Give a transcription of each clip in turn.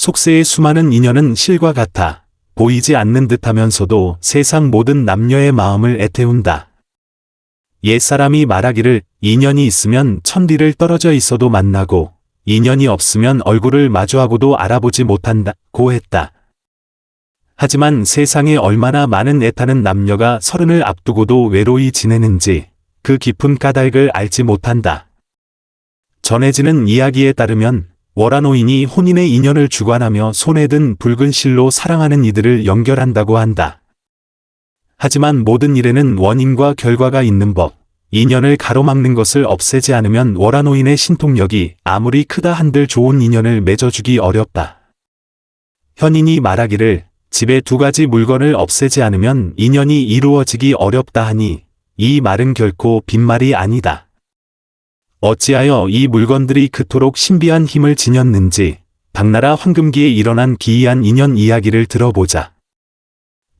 속세의 수많은 인연은 실과 같아 보이지 않는 듯하면서도 세상 모든 남녀의 마음을 애태운다. 옛사람이 말하기를 인연이 있으면 천리를 떨어져 있어도 만나고 인연이 없으면 얼굴을 마주하고도 알아보지 못한다고 했다. 하지만 세상에 얼마나 많은 애타는 남녀가 서른을 앞두고도 외로이 지내는지 그 깊은 까닭을 알지 못한다. 전해지는 이야기에 따르면 월화노인이 혼인의 인연을 주관하며 손에 든 붉은 실로 사랑하는 이들을 연결한다고 한다. 하지만 모든 일에는 원인과 결과가 있는 법, 인연을 가로막는 것을 없애지 않으면 월화노인의 신통력이 아무리 크다 한들 좋은 인연을 맺어주기 어렵다. 현인이 말하기를 집에 두 가지 물건을 없애지 않으면 인연이 이루어지기 어렵다 하니 이 말은 결코 빈말이 아니다. 어찌하여 이 물건들이 그토록 신비한 힘을 지녔는지 당나라 황금기에 일어난 기이한 인연 이야기를 들어보자.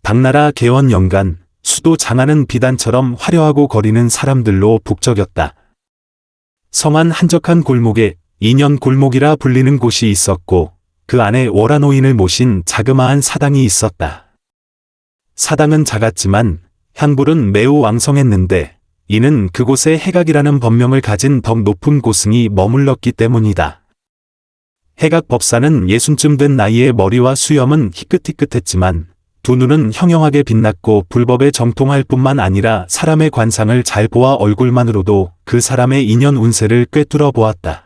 당나라 개원 연간 수도 장안은 비단처럼 화려하고 거리는 사람들로 북적였다. 성안 한적한 골목에 인연 골목이라 불리는 곳이 있었고 그 안에 월화노인을 모신 자그마한 사당이 있었다. 사당은 작았지만 향불은 매우 왕성했는데 이는 그곳에 해각이라는 법명을 가진 덕 높은 고승이 머물렀기 때문이다. 해각 법사는 60쯤 된 나이에 머리와 수염은 희끗희끗했지만 두 눈은 형형하게 빛났고 불법에 정통할 뿐만 아니라 사람의 관상을 잘 보아 얼굴만으로도 그 사람의 인연 운세를 꿰뚫어 보았다.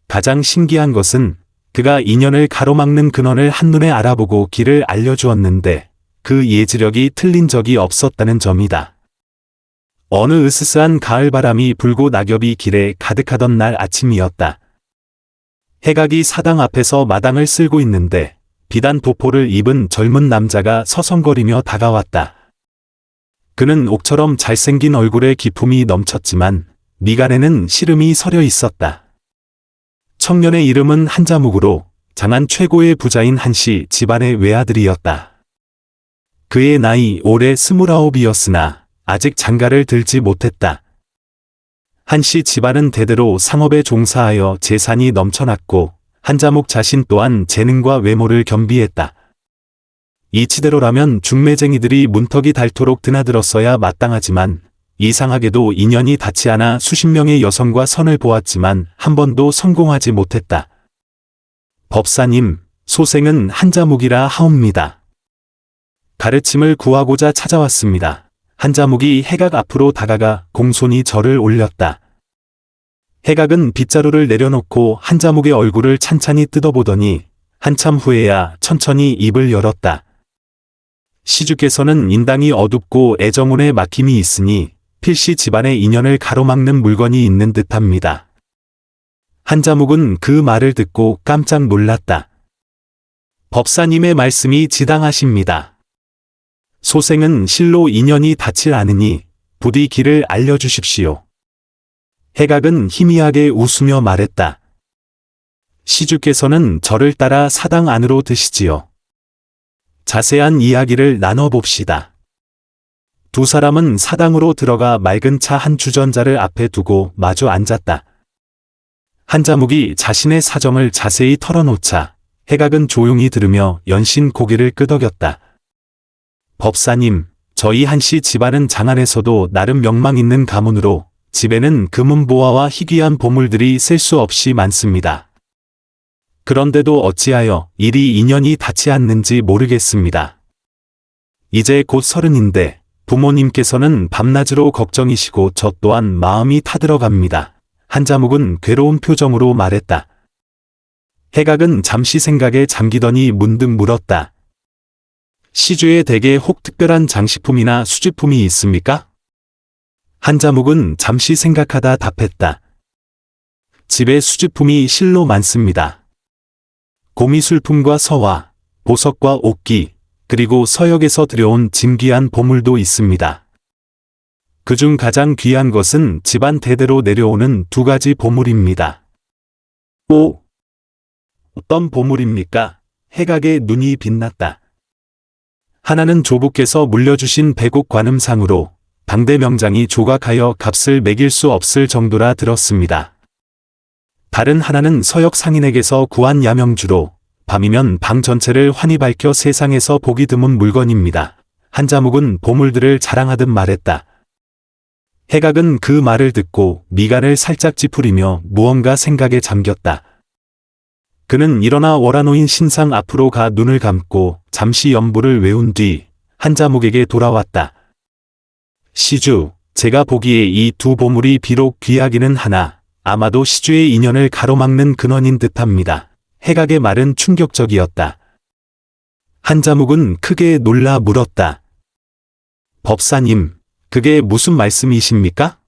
가장 신기한 것은 그가 인연을 가로막는 근원을 한눈에 알아보고 길을 알려주었는데 그 예지력이 틀린 적이 없었다는 점이다. 어느 으스스한 가을바람이 불고 낙엽이 길에 가득하던 날 아침이었다. 해각이 사당 앞에서 마당을 쓸고 있는데 비단 도포를 입은 젊은 남자가 서성거리며 다가왔다. 그는 옥처럼 잘생긴 얼굴에 기품이 넘쳤지만 미간에는 시름이 서려 있었다. 청년의 이름은 한자묵으로 장안 최고의 부자인 한씨 집안의 외아들이었다. 그의 나이 올해 29이었으나 아직 장가를 들지 못했다. 한씨 집안은 대대로 상업에 종사하여 재산이 넘쳐났고 한자묵 자신 또한 재능과 외모를 겸비했다. 이치대로라면 중매쟁이들이 문턱이 닳도록 드나들었어야 마땅하지만 이상하게도 인연이 닿지 않아 수십 명의 여성과 선을 보았지만 한 번도 성공하지 못했다. 법사님, 소생은 한자묵이라 하옵니다. 가르침을 구하고자 찾아왔습니다. 한자묵이 해각 앞으로 다가가 공손히 절을 올렸다. 해각은 빗자루를 내려놓고 한자묵의 얼굴을 찬찬히 뜯어보더니 한참 후에야 천천히 입을 열었다. 시주께서는 인당이 어둡고 애정운에 막힘이 있으니 필시 집안의 인연을 가로막는 물건이 있는 듯합니다. 한자묵은 그 말을 듣고 깜짝 놀랐다. 법사님의 말씀이 지당하십니다. 소생은 실로 인연이 닿질 않으니 부디 길을 알려주십시오. 해각은 희미하게 웃으며 말했다. 시주께서는 저를 따라 사당 안으로 드시지요. 자세한 이야기를 나눠봅시다. 두 사람은 사당으로 들어가 맑은 차 한 주전자를 앞에 두고 마주 앉았다. 한자묵이 자신의 사정을 자세히 털어놓자 해각은 조용히 들으며 연신 고개를 끄덕였다. 법사님, 저희 한씨 집안은 장안에서도 나름 명망 있는 가문으로 집에는 금은보화와 희귀한 보물들이 셀 수 없이 많습니다. 그런데도 어찌하여 이리 인연이 닿지 않는지 모르겠습니다. 이제 곧 30인데 부모님께서는 밤낮으로 걱정이시고 저 또한 마음이 타들어갑니다. 한자묵은 괴로운 표정으로 말했다. 해각은 잠시 생각에 잠기더니 문득 물었다. 시주의 댁에 혹 특별한 장식품이나 수집품이 있습니까? 한자묵은 잠시 생각하다 답했다. 집에 수집품이 실로 많습니다. 고미술품과 서화, 보석과 옥기, 그리고 서역에서 들여온 진귀한 보물도 있습니다. 그중 가장 귀한 것은 집안 대대로 내려오는 두 가지 보물입니다. 오! 어떤 보물입니까? 해각의 눈이 빛났다. 하나는 조부께서 물려주신 백옥 관음상으로 당대 명장이 조각하여 값을 매길 수 없을 정도라 들었습니다. 다른 하나는 서역 상인에게서 구한 야명주로 밤이면 방 전체를 환히 밝혀 세상에서 보기 드문 물건입니다. 한자묵은 보물들을 자랑하듯 말했다. 해각은 그 말을 듣고 미간을 살짝 찌푸리며 무언가 생각에 잠겼다. 그는 일어나 월화노인 신상 앞으로 가 눈을 감고 잠시 연부를 외운 뒤 한자묵에게 돌아왔다. 시주, 제가 보기에 이 두 보물이 비록 귀하기는 하나 아마도 시주의 인연을 가로막는 근원인 듯합니다. 해각의 말은 충격적이었다. 한자묵은 크게 놀라 물었다. 법사님, 그게 무슨 말씀이십니까?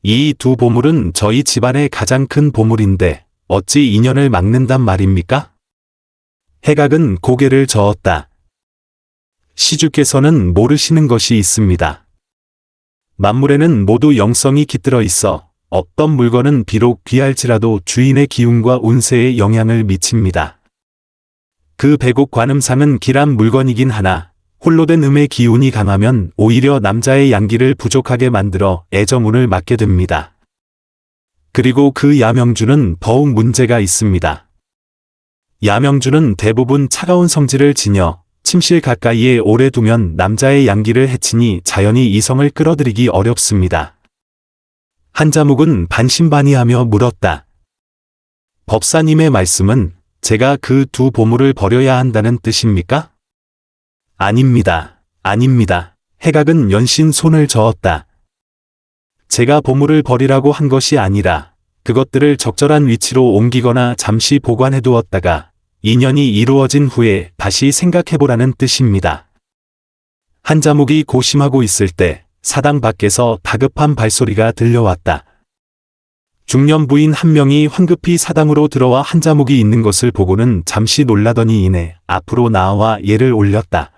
이 두 보물은 저희 집안의 가장 큰 보물인데 어찌 인연을 막는단 말입니까? 해각은 고개를 저었다. 시주께서는 모르시는 것이 있습니다. 만물에는 모두 영성이 깃들어 있어 어떤 물건은 비록 귀할지라도 주인의 기운과 운세에 영향을 미칩니다. 그 백옥 관음상은 길한 물건이긴 하나 홀로 된 음의 기운이 강하면 오히려 남자의 양기를 부족하게 만들어 애정운을 막게 됩니다. 그리고 그 야명주는 더욱 문제가 있습니다. 야명주는 대부분 차가운 성질을 지녀 침실 가까이에 오래 두면 남자의 양기를 해치니 자연히 이성을 끌어들이기 어렵습니다. 한자묵은 반신반의하며 물었다. 법사님의 말씀은 제가 그 두 보물을 버려야 한다는 뜻입니까? 아닙니다. 아닙니다. 해각은 연신 손을 저었다. 제가 보물을 버리라고 한 것이 아니라 그것들을 적절한 위치로 옮기거나 잠시 보관해 두었다가 인연이 이루어진 후에 다시 생각해보라는 뜻입니다. 한자묵이 고심하고 있을 때 사당 밖에서 다급한 발소리가 들려왔다. 중년 부인 한 명이 황급히 사당으로 들어와 한자묵이 있는 것을 보고는 잠시 놀라더니 이내 앞으로 나와 예를 올렸다.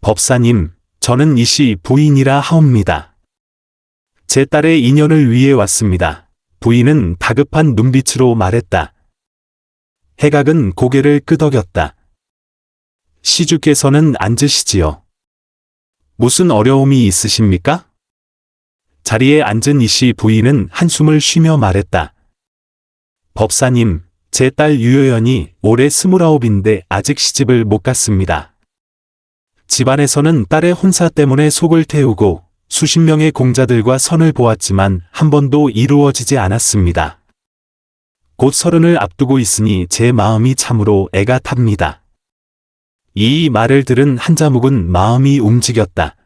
법사님, 저는 이씨 부인이라 하옵니다. 제 딸의 인연을 위해 왔습니다. 부인은 다급한 눈빛으로 말했다. 해각은 고개를 끄덕였다. 시주께서는 앉으시지요. 무슨 어려움이 있으십니까? 자리에 앉은 이씨 부인은 한숨을 쉬며 말했다. 법사님, 제 딸 유효연이 올해 29인데 아직 시집을 못 갔습니다. 집안에서는 딸의 혼사 때문에 속을 태우고 수십 명의 공자들과 선을 보았지만 한 번도 이루어지지 않았습니다. 곧 30을 앞두고 있으니 제 마음이 참으로 애가 탑니다. 이 말을 들은 한자묵은 마음이 움직였다.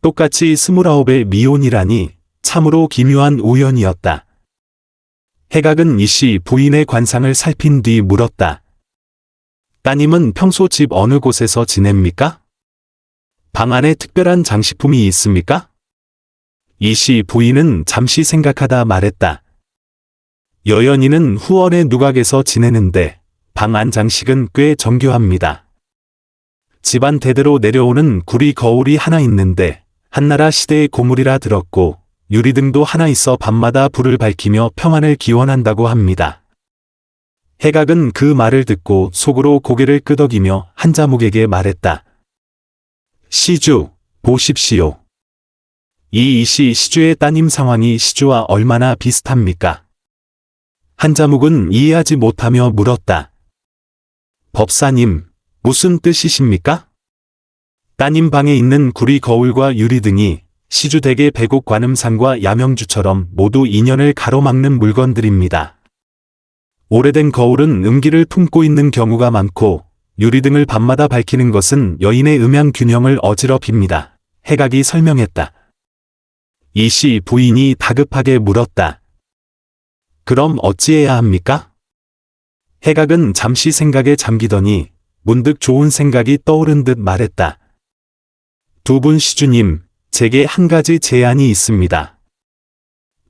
똑같이 29의 미혼이라니 참으로 기묘한 우연이었다. 해각은 이씨 부인의 관상을 살핀 뒤 물었다. 따님은 평소 집 어느 곳에서 지냅니까? 방 안에 특별한 장식품이 있습니까? 이씨 부인은 잠시 생각하다 말했다. 여연이는 후원의 누각에서 지내는데 방 안 장식은 꽤 정교합니다. 집안 대대로 내려오는 구리 거울이 하나 있는데 한나라 시대의 고물이라 들었고 유리등도 하나 있어 밤마다 불을 밝히며 평안을 기원한다고 합니다. 해각은 그 말을 듣고 속으로 고개를 끄덕이며 한자묵에게 말했다. 시주, 보십시오. 이 이씨 시주의 따님 상황이 시주와 얼마나 비슷합니까? 한자묵은 이해하지 못하며 물었다. 법사님, 무슨 뜻이십니까? 따님 방에 있는 구리 거울과 유리등이 시주댁의 백옥 관음상과 야명주처럼 모두 인연을 가로막는 물건들입니다. 오래된 거울은 음기를 품고 있는 경우가 많고 유리등을 밤마다 밝히는 것은 여인의 음양 균형을 어지럽힙니다. 해각이 설명했다. 이씨 부인이 다급하게 물었다. 그럼 어찌해야 합니까? 해각은 잠시 생각에 잠기더니 문득 좋은 생각이 떠오른 듯 말했다. 두 분 시주님, 제게 한 가지 제안이 있습니다.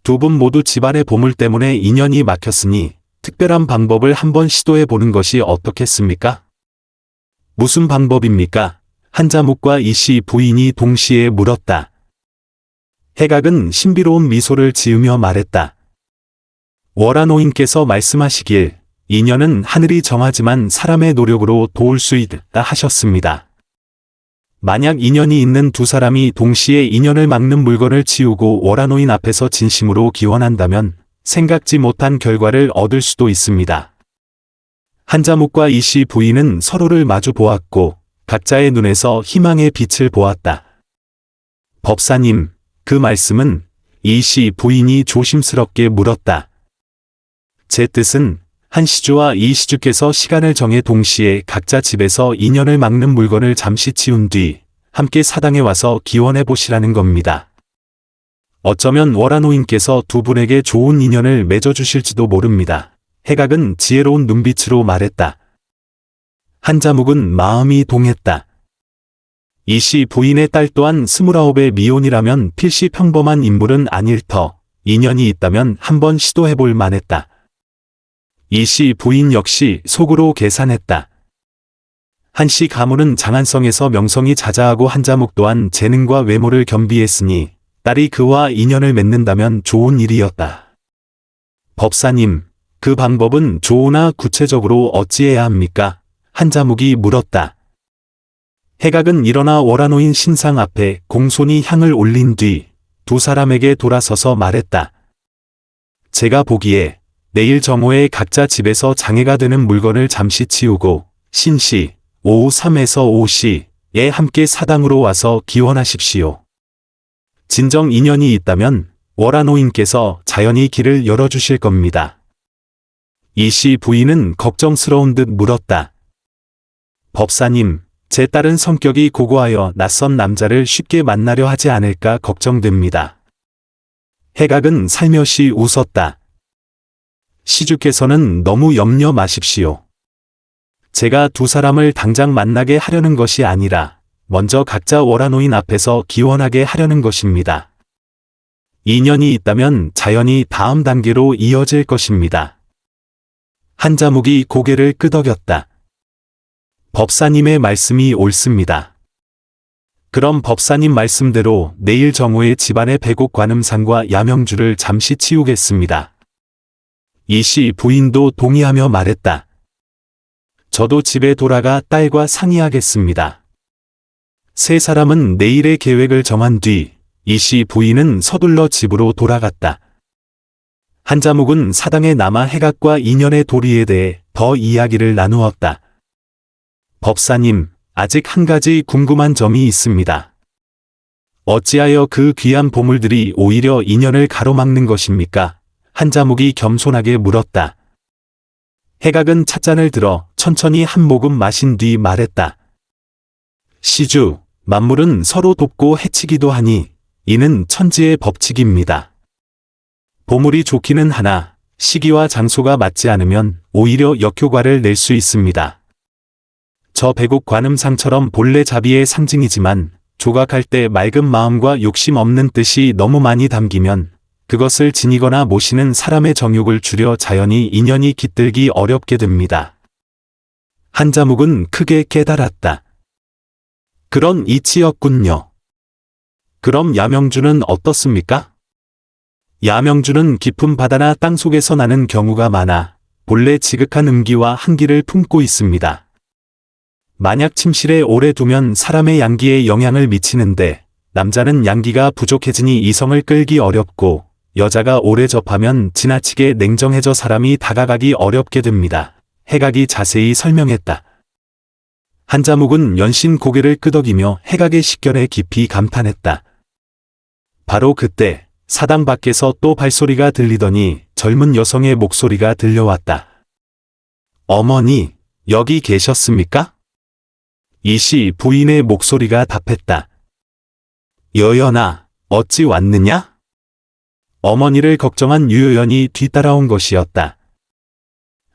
두 분 모두 집안의 보물 때문에 인연이 막혔으니 특별한 방법을 한번 시도해 보는 것이 어떻겠습니까? 무슨 방법입니까? 한자묵과 이씨 부인이 동시에 물었다. 해각은 신비로운 미소를 지으며 말했다. 월화노인께서 말씀하시길 인연은 하늘이 정하지만 사람의 노력으로 도울 수 있다 하셨습니다. 만약 인연이 있는 두 사람이 동시에 인연을 막는 물건을 치우고 월화노인 앞에서 진심으로 기원한다면 생각지 못한 결과를 얻을 수도 있습니다. 한자묵과 이씨 부인은 서로를 마주 보았고 각자의 눈에서 희망의 빛을 보았다. 법사님, 그 말씀은? 이씨 부인이 조심스럽게 물었다. 제 뜻은 한 시주와 이 시주께서 시간을 정해 동시에 각자 집에서 인연을 막는 물건을 잠시 치운 뒤 함께 사당에 와서 기원해 보시라는 겁니다. 어쩌면 월화노인께서 두 분에게 좋은 인연을 맺어주실지도 모릅니다. 해각은 지혜로운 눈빛으로 말했다. 한자묵은 마음이 동했다. 이씨 부인의 딸 또한 29의 미혼이라면 필시 평범한 인물은 아닐 터, 인연이 있다면 한번 시도해볼 만했다. 이씨 부인 역시 속으로 계산했다. 한씨 가문은 장안성에서 명성이 자자하고 한자묵 또한 재능과 외모를 겸비했으니 딸이 그와 인연을 맺는다면 좋은 일이었다. 법사님, 그 방법은 좋으나 구체적으로 어찌해야 합니까? 한자묵이 물었다. 해각은 일어나 월화노인 신상 앞에 공손히 향을 올린 뒤 두 사람에게 돌아서서 말했다. 제가 보기에 내일 정오에 각자 집에서 장애가 되는 물건을 잠시 치우고 신시 오후 3에서 5시에 함께 사당으로 와서 기원하십시오. 진정 인연이 있다면 월화노인께서 자연히 길을 열어주실 겁니다. 이씨 부인은 걱정스러운 듯 물었다. 법사님, 제 딸은 성격이 고고하여 낯선 남자를 쉽게 만나려 하지 않을까 걱정됩니다. 해각은 살며시 웃었다. 시주께서는 너무 염려 마십시오. 제가 두 사람을 당장 만나게 하려는 것이 아니라 먼저 각자 월화노인 앞에서 기원하게 하려는 것입니다. 인연이 있다면 자연히 다음 단계로 이어질 것입니다. 한자묵이 고개를 끄덕였다. 법사님의 말씀이 옳습니다. 그럼 법사님 말씀대로 내일 정오에 집안의 배곡 관음상과 야명주를 잠시 치우겠습니다. 이씨 부인도 동의하며 말했다. 저도 집에 돌아가 딸과 상의하겠습니다. 세 사람은 내일의 계획을 정한 뒤 이씨 부인은 서둘러 집으로 돌아갔다. 한자묵은 사당에 남아 해각과 인연의 도리에 대해 더 이야기를 나누었다. 법사님, 아직 한 가지 궁금한 점이 있습니다. 어찌하여 그 귀한 보물들이 오히려 인연을 가로막는 것입니까? 한자묵이 겸손하게 물었다. 해각은 찻잔을 들어 천천히 한 모금 마신 뒤 말했다. 시주, 만물은 서로 돕고 해치기도 하니 이는 천지의 법칙입니다. 보물이 좋기는 하나 시기와 장소가 맞지 않으면 오히려 역효과를 낼 수 있습니다. 저 배곡 관음상처럼 본래 자비의 상징이지만 조각할 때 맑은 마음과 욕심 없는 뜻이 너무 많이 담기면 그것을 지니거나 모시는 사람의 정욕을 줄여 자연히 인연이 깃들기 어렵게 됩니다. 한자묵은 크게 깨달았다. 그런 이치였군요. 그럼 야명주는 어떻습니까? 야명주는 깊은 바다나 땅속에서 나는 경우가 많아 본래 지극한 음기와 한기를 품고 있습니다. 만약 침실에 오래 두면 사람의 양기에 영향을 미치는데 남자는 양기가 부족해지니 이성을 끌기 어렵고 여자가 오래 접하면 지나치게 냉정해져 사람이 다가가기 어렵게 됩니다. 해각이 자세히 설명했다. 한자묵은 연신 고개를 끄덕이며 해각의 식견에 깊이 감탄했다. 바로 그때 사당 밖에서 또 발소리가 들리더니 젊은 여성의 목소리가 들려왔다. 어머니, 여기 계셨습니까? 이씨 부인의 목소리가 답했다. 여연아, 어찌 왔느냐? 어머니를 걱정한 유여연이 뒤따라온 것이었다.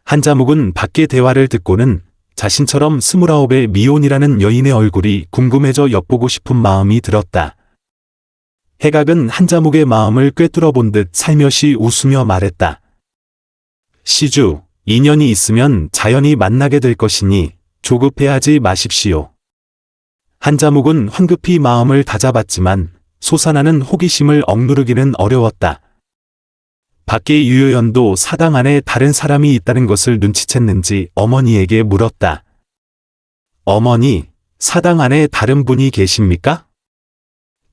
한자묵은 밖의 대화를 듣고는 자신처럼 29의 미혼이라는 여인의 얼굴이 궁금해져 엿보고 싶은 마음이 들었다. 해각은 한자묵의 마음을 꿰뚫어 본 듯 살며시 웃으며 말했다. 시주, 인연이 있으면 자연히 만나게 될 것이니 조급해하지 마십시오. 한자묵은 황급히 마음을 다잡았지만 솟아나는 호기심을 억누르기는 어려웠다. 밖의 유여연도 사당 안에 다른 사람이 있다는 것을 눈치챘는지 어머니에게 물었다. 어머니, 사당 안에 다른 분이 계십니까?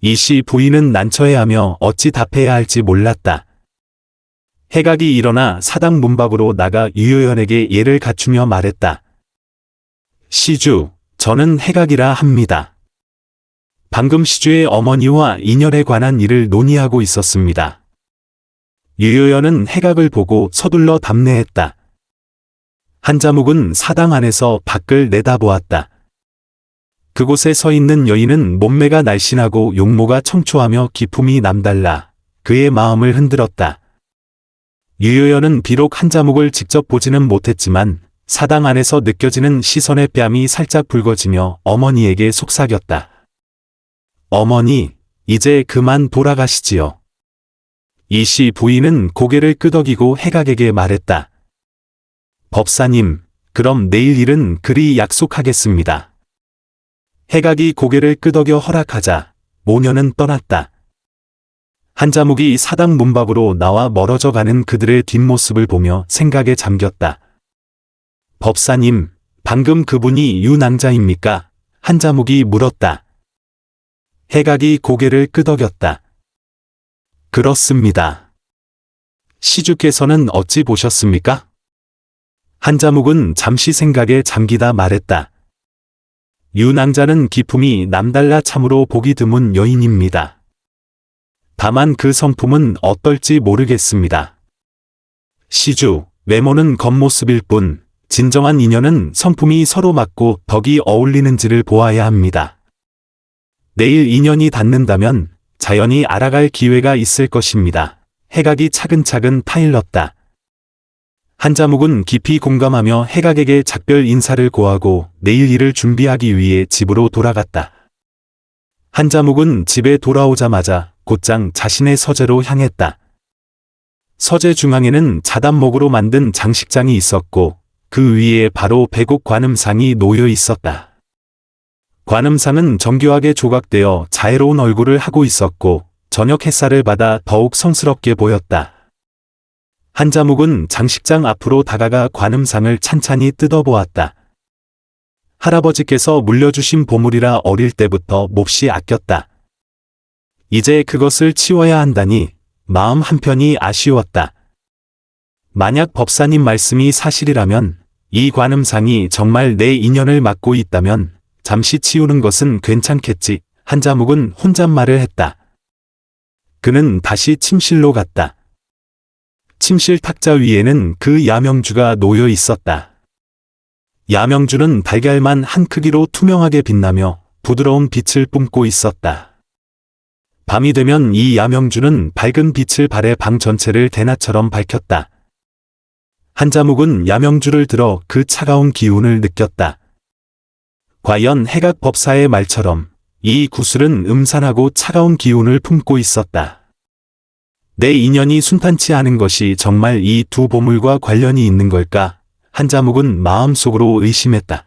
이씨 부인은 난처해하며 어찌 답해야 할지 몰랐다. 해각이 일어나 사당 문 밖으로 나가 유효연에게 예를 갖추며 말했다. 시주, 저는 해각이라 합니다. 방금 시주의 어머니와 인연에 관한 일을 논의하고 있었습니다. 유효연은 해각을 보고 서둘러 답례했다. 한자묵은 사당 안에서 밖을 내다보았다. 그곳에 서 있는 여인은 몸매가 날씬하고 용모가 청초하며 기품이 남달라 그의 마음을 흔들었다. 유효연은 비록 한자묵을 직접 보지는 못했지만 사당 안에서 느껴지는 시선의 뺨이 살짝 붉어지며 어머니에게 속삭였다. 어머니, 이제 그만 돌아가시지요. 이시 부인은 고개를 끄덕이고 해각에게 말했다. 법사님, 그럼 내일 일은 그리 약속하겠습니다. 해각이 고개를 끄덕여 허락하자 모녀는 떠났다. 한자묵이 사당 문 밖으로 나와 멀어져 가는 그들의 뒷모습을 보며 생각에 잠겼다. 법사님, 방금 그분이 유낭자입니까? 한자묵이 물었다. 해각이 고개를 끄덕였다. 그렇습니다. 시주께서는 어찌 보셨습니까? 한자묵은 잠시 생각에 잠기다 말했다. 유낭자는 기품이 남달라 참으로 보기 드문 여인입니다. 다만 그 성품은 어떨지 모르겠습니다. 시주, 외모는 겉모습일 뿐 진정한 인연은 성품이 서로 맞고 덕이 어울리는지를 보아야 합니다. 내일 인연이 닿는다면 자연히 알아갈 기회가 있을 것입니다. 해각이 차근차근 타일렀다. 한자묵은 깊이 공감하며 해각에게 작별 인사를 고하고 내일 일을 준비하기 위해 집으로 돌아갔다. 한자묵은 집에 돌아오자마자 곧장 자신의 서재로 향했다. 서재 중앙에는 자단목으로 만든 장식장이 있었고 그 위에 바로 백옥 관음상이 놓여 있었다. 관음상은 정교하게 조각되어 자애로운 얼굴을 하고 있었고 저녁 햇살을 받아 더욱 성스럽게 보였다. 한자묵은 장식장 앞으로 다가가 관음상을 찬찬히 뜯어보았다. 할아버지께서 물려주신 보물이라 어릴 때부터 몹시 아꼈다. 이제 그것을 치워야 한다니 마음 한편이 아쉬웠다. 만약 법사님 말씀이 사실이라면 이 관음상이 정말 내 인연을 맡고 있다면 잠시 치우는 것은 괜찮겠지. 한자묵은 혼잣말을 했다. 그는 다시 침실로 갔다. 침실 탁자 위에는 그 야명주가 놓여 있었다. 야명주는 달걀만 한 크기로 투명하게 빛나며 부드러운 빛을 뿜고 있었다. 밤이 되면 이 야명주는 밝은 빛을 발해 방 전체를 대낮처럼 밝혔다. 한자묵은 야명주를 들어 그 차가운 기운을 느꼈다. 과연 해각 법사의 말처럼 이 구슬은 음산하고 차가운 기운을 품고 있었다. 내 인연이 순탄치 않은 것이 정말 이 두 보물과 관련이 있는 걸까? 한자묵은 마음속으로 의심했다.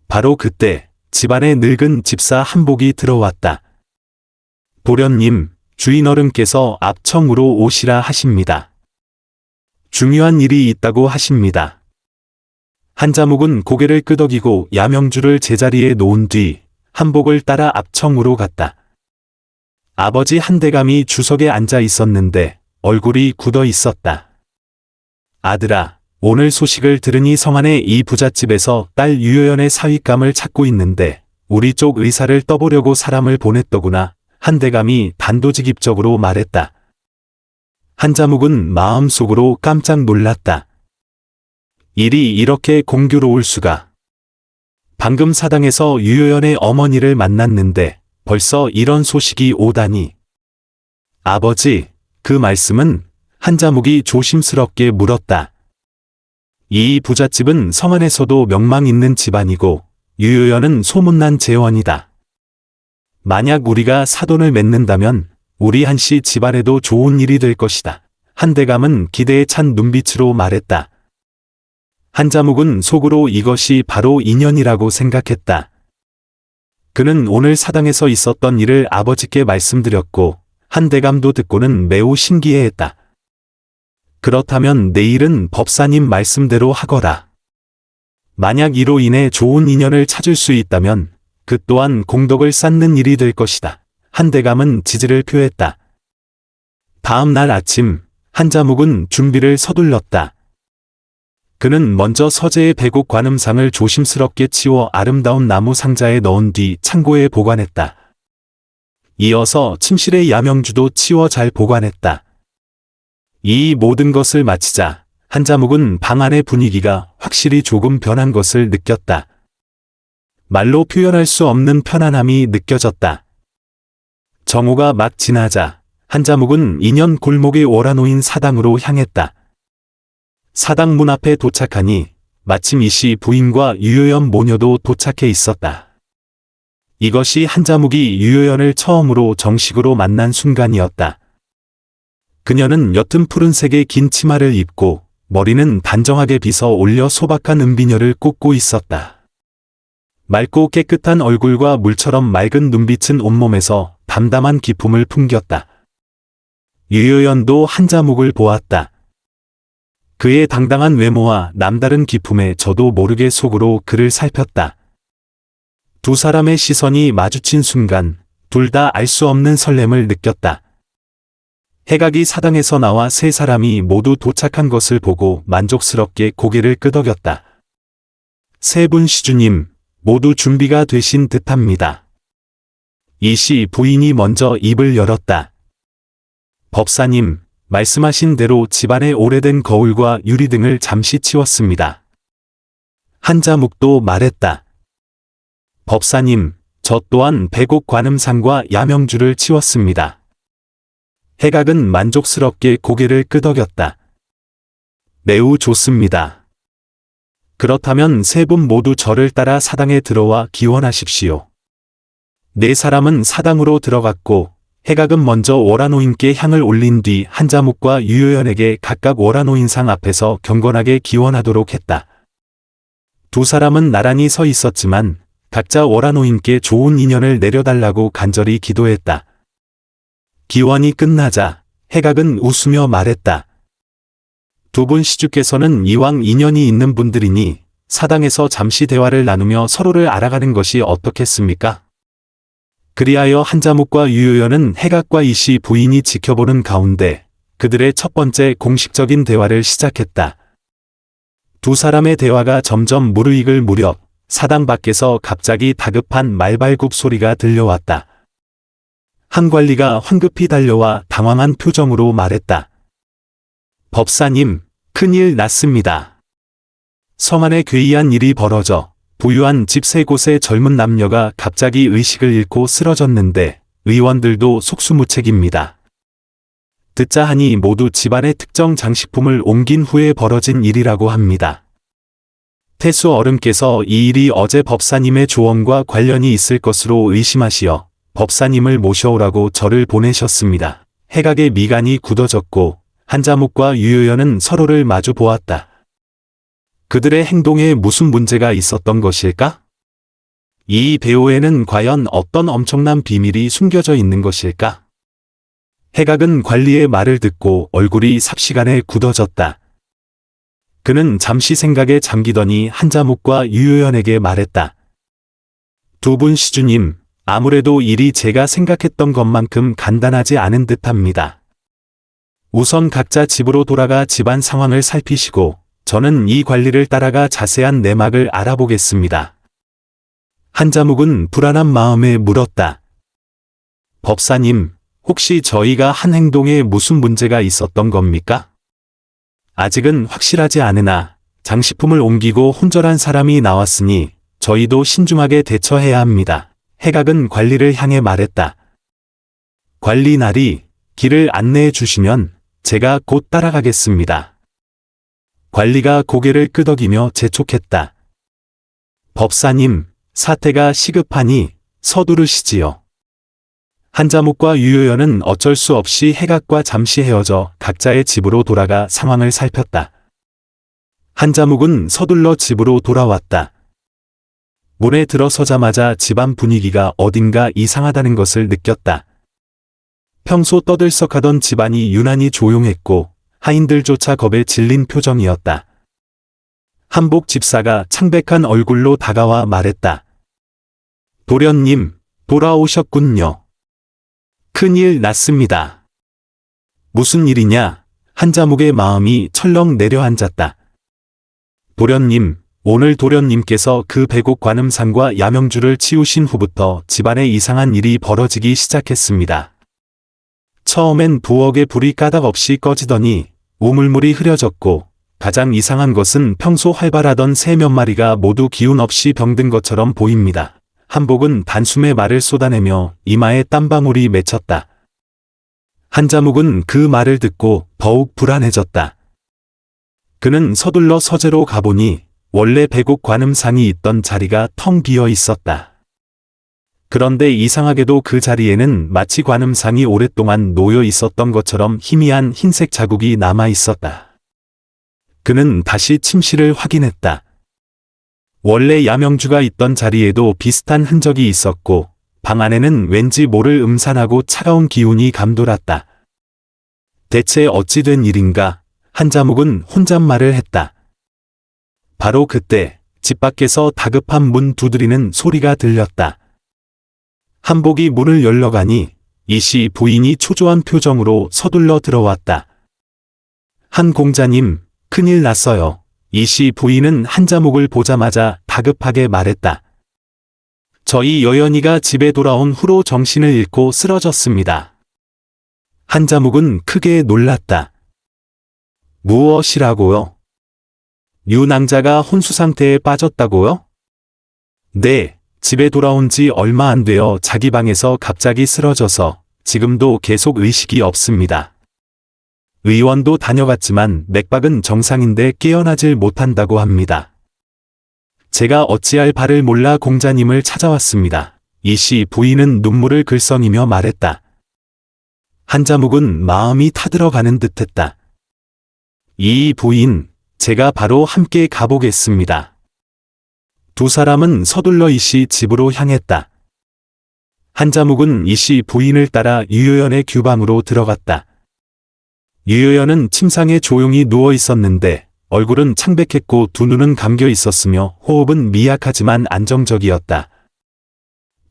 바로 그때 집안에 늙은 집사 한복이 들어왔다. 도련님, 주인어른께서 앞청으로 오시라 하십니다. 중요한 일이 있다고 하십니다. 한자묵은 고개를 끄덕이고 야명주를 제자리에 놓은 뒤 한복을 따라 앞청으로 갔다. 아버지 한대감이 주석에 앉아 있었는데 얼굴이 굳어 있었다. 아들아, 오늘 소식을 들으니 성안의 이 부잣집에서 딸 유효연의 사윗감을 찾고 있는데 우리 쪽 의사를 떠보려고 사람을 보냈더구나. 한대감이 단도직입적으로 말했다. 한자묵은 마음속으로 깜짝 놀랐다. 일이 이렇게 공교로울 수가. 방금 사당에서 유효연의 어머니를 만났는데 벌써 이런 소식이 오다니. 아버지, 그 말씀은? 한자묵이 조심스럽게 물었다. 이 부잣집은 성안에서도 명망 있는 집안이고 유효연은 소문난 재원이다. 만약 우리가 사돈을 맺는다면 우리 한씨 집안에도 좋은 일이 될 것이다. 한대감은 기대에 찬 눈빛으로 말했다. 한자묵은 속으로 이것이 바로 인연이라고 생각했다. 그는 오늘 사당에서 있었던 일을 아버지께 말씀드렸고 한대감도 듣고는 매우 신기해했다. 그렇다면 내일은 법사님 말씀대로 하거라. 만약 이로 인해 좋은 인연을 찾을 수 있다면 그 또한 공덕을 쌓는 일이 될 것이다. 한대감은 지지를 표했다. 다음 날 아침 한자묵은 준비를 서둘렀다. 그는 먼저 서재의 배곡 관음상을 조심스럽게 치워 아름다운 나무 상자에 넣은 뒤 창고에 보관했다. 이어서 침실의 야명주도 치워 잘 보관했다. 이 모든 것을 마치자 한자묵은 방 안의 분위기가 확실히 조금 변한 것을 느꼈다. 말로 표현할 수 없는 편안함이 느껴졌다. 정오가 막 지나자 한자묵은 인연 골목에 올아놓인 사당으로 향했다. 사당 문 앞에 도착하니 마침 이씨 부인과 유효연 모녀도 도착해 있었다. 이것이 한자묵이 유효연을 처음으로 정식으로 만난 순간이었다. 그녀는 옅은 푸른색의 긴 치마를 입고 머리는 단정하게 빗어 올려 소박한 은비녀를 꽂고 있었다. 맑고 깨끗한 얼굴과 물처럼 맑은 눈빛은 온몸에서 담담한 기품을 풍겼다. 유효연도 한자묵을 보았다. 그의 당당한 외모와 남다른 기품에 저도 모르게 속으로 그를 살폈다. 두 사람의 시선이 마주친 순간 둘 다 알 수 없는 설렘을 느꼈다. 해각이 사당에서 나와 세 사람이 모두 도착한 것을 보고 만족스럽게 고개를 끄덕였다. 세 분 시주님, 모두 준비가 되신 듯합니다. 이씨 부인이 먼저 입을 열었다. 법사님, 말씀하신 대로 집안의 오래된 거울과 유리 등을 잠시 치웠습니다. 한자묵도 말했다. 법사님, 저 또한 배곡 관음상과 야명주를 치웠습니다. 해각은 만족스럽게 고개를 끄덕였다. 매우 좋습니다. 그렇다면 세 분 모두 저를 따라 사당에 들어와 기원하십시오. 네 사람은 사당으로 들어갔고 해각은 먼저 월화노인께 향을 올린 뒤 한자묵과 유효연에게 각각 월화노인상 앞에서 경건하게 기원하도록 했다. 두 사람은 나란히 서 있었지만 각자 월화노인께 좋은 인연을 내려달라고 간절히 기도했다. 기원이 끝나자 해각은 웃으며 말했다. 두 분 시주께서는 이왕 인연이 있는 분들이니 사당에서 잠시 대화를 나누며 서로를 알아가는 것이 어떻겠습니까? 그리하여 한자묵과 유효연은 해각과 이씨 부인이 지켜보는 가운데 그들의 첫 번째 공식적인 대화를 시작했다. 두 사람의 대화가 점점 무르익을 무렵 사당 밖에서 갑자기 다급한 말발굽 소리가 들려왔다. 한 관리가 황급히 달려와 당황한 표정으로 말했다. 법사님, 큰일 났습니다. 성 안에 괴이한 일이 벌어져 부유한 집 세 곳의 젊은 남녀가 갑자기 의식을 잃고 쓰러졌는데 의원들도 속수무책입니다. 듣자 하니 모두 집안의 특정 장식품을 옮긴 후에 벌어진 일이라고 합니다. 태수 어른께서 이 일이 어제 법사님의 조언과 관련이 있을 것으로 의심하시어 법사님을 모셔오라고 저를 보내셨습니다. 해각의 미간이 굳어졌고 한자묵과 유효연은 서로를 마주 보았다. 그들의 행동에 무슨 문제가 있었던 것일까? 이 배후에는 과연 어떤 엄청난 비밀이 숨겨져 있는 것일까? 해각은 관리의 말을 듣고 얼굴이 삽시간에 굳어졌다. 그는 잠시 생각에 잠기더니 한자묵과 유효연에게 말했다. 두 분 시주님, 아무래도 일이 제가 생각했던 것만큼 간단하지 않은 듯합니다. 우선 각자 집으로 돌아가 집안 상황을 살피시고 저는 이 관리를 따라가 자세한 내막을 알아보겠습니다. 한자묵은 불안한 마음에 물었다. 법사님, 혹시 저희가 한 행동에 무슨 문제가 있었던 겁니까? 아직은 확실하지 않으나 장식품을 옮기고 혼절한 사람이 나왔으니 저희도 신중하게 대처해야 합니다. 해각은 관리를 향해 말했다. 관리 나리, 길을 안내해 주시면 제가 곧 따라가겠습니다. 관리가 고개를 끄덕이며 재촉했다. 법사님, 사태가 시급하니 서두르시지요. 한자묵과 유효연은 어쩔 수 없이 해각과 잠시 헤어져 각자의 집으로 돌아가 상황을 살폈다. 한자묵은 서둘러 집으로 돌아왔다. 문에 들어서자마자 집안 분위기가 어딘가 이상하다는 것을 느꼈다. 평소 떠들썩하던 집안이 유난히 조용했고 하인들조차 겁에 질린 표정이었다. 한복 집사가 창백한 얼굴로 다가와 말했다. 도련님, 돌아오셨군요. 큰일 났습니다. 무슨 일이냐? 한자묵의 마음이 철렁 내려앉았다. 도련님, 오늘 도련님께서 그 백옥 관음상과 야명주를 치우신 후부터 집안에 이상한 일이 벌어지기 시작했습니다. 처음엔 부엌에 불이 까닭없이 꺼지더니 우물물이 흐려졌고, 가장 이상한 것은 평소 활발하던 새 몇 마리가 모두 기운 없이 병든 것처럼 보입니다. 한복은 단숨에 말을 쏟아내며 이마에 땀방울이 맺혔다. 한자묵은 그 말을 듣고 더욱 불안해졌다. 그는 서둘러 서재로 가보니 원래 백옥 관음상이 있던 자리가 텅 비어 있었다. 그런데 이상하게도 그 자리에는 마치 관음상이 오랫동안 놓여 있었던 것처럼 희미한 흰색 자국이 남아 있었다. 그는 다시 침실을 확인했다. 원래 야명주가 있던 자리에도 비슷한 흔적이 있었고 방 안에는 왠지 모를 음산하고 차가운 기운이 감돌았다. 대체 어찌 된 일인가? 한자묵은 혼잣말을 했다. 바로 그때 집 밖에서 다급한 문 두드리는 소리가 들렸다. 한복이 문을 열러가니 이씨 부인이 초조한 표정으로 서둘러 들어왔다. 한 공자님, 큰일 났어요. 이씨 부인은 한자묵을 보자마자 다급하게 말했다. 저희 여연이가 집에 돌아온 후로 정신을 잃고 쓰러졌습니다. 한자묵은 크게 놀랐다. 무엇이라고요? 유낭자가 혼수 상태에 빠졌다고요? 네, 집에 돌아온 지 얼마 안 되어 자기 방에서 갑자기 쓰러져서 지금도 계속 의식이 없습니다. 의원도 다녀갔지만 맥박은 정상인데 깨어나질 못한다고 합니다. 제가 어찌할 바를 몰라 공자님을 찾아왔습니다. 이씨 부인은 눈물을 글썽이며 말했다. 한자묵은 마음이 타들어가는 듯했다. 이 부인, 제가 바로 함께 가보겠습니다. 두 사람은 서둘러 이씨 집으로 향했다. 한자묵은 이씨 부인을 따라 유효연의 규방으로 들어갔다. 유효연은 침상에 조용히 누워 있었는데 얼굴은 창백했고 두 눈은 감겨 있었으며 호흡은 미약하지만 안정적이었다.